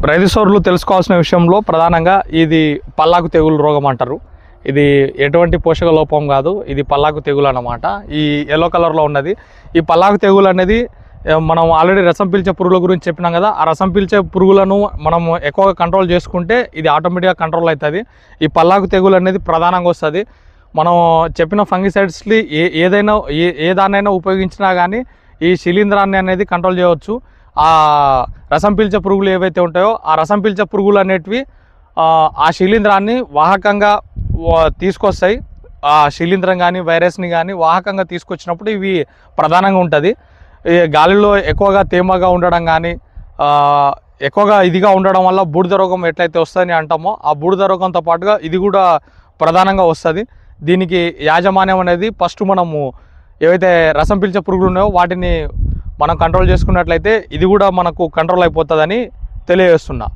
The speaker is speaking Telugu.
రైతు సోదరులు తెలుసుకోవాల్సిన విషయంలో ప్రధానంగా ఇది పల్లాకు తెగులు రోగం అంటారు. ఇది ఎటువంటి పోషక లోపం కాదు, ఇది పల్లాకు తెగులు అన్నమాట. ఈ ఎల్లో కలర్లో ఉన్నది ఈ పల్లాకు తెగులు అనేది మనం ఆల్రెడీ రసం పీల్చే పురుగుల గురించి చెప్పినాం కదా. ఆ రసం పీల్చే పురుగులను మనం ఎక్కువగా కంట్రోల్ చేసుకుంటే ఇది ఆటోమేటిక్గా కంట్రోల్ అవుతుంది. ఈ పల్లాకు తెగులు అనేది ప్రధానంగా వస్తుంది. మనం చెప్పిన ఫంగిసైడ్స్ని ఏ దాన్నైనా ఉపయోగించినా కానీ ఈ శిలీంధ్రాన్ని అనేది కంట్రోల్ చేయవచ్చు. ఆ రసం పీల్చే పురుగులు ఏవైతే ఉంటాయో ఆ రసం పీల్చే పురుగులు అనేటివి ఆ శిలీంధ్రాన్ని వాహకంగా తీసుకొస్తాయి. ఆ శిలీంధ్రం కానీ వైరస్ని కానీ వాహకంగా తీసుకొచ్చినప్పుడు ఇవి ప్రధానంగా ఉంటుంది. గాలిలో ఎక్కువగా తేమగా ఉండడం కానీ ఎక్కువగా ఇదిగా ఉండడం వల్ల బూడిద రోగం ఎట్లయితే వస్తుందని అంటామో ఆ బూడిద రోగంతో పాటుగా ఇది కూడా ప్రధానంగా వస్తుంది. దీనికి యాజమాన్యం అనేది ఫస్ట్ మనము ఏవైతే రసం పీల్చే పురుగులు ఉన్నాయో వాటిని మనం కంట్రోల్ చేసుకున్నట్లయితే ఇది కూడా మనకు కంట్రోల్ అయిపోతుందని తెలియజేస్తున్నా.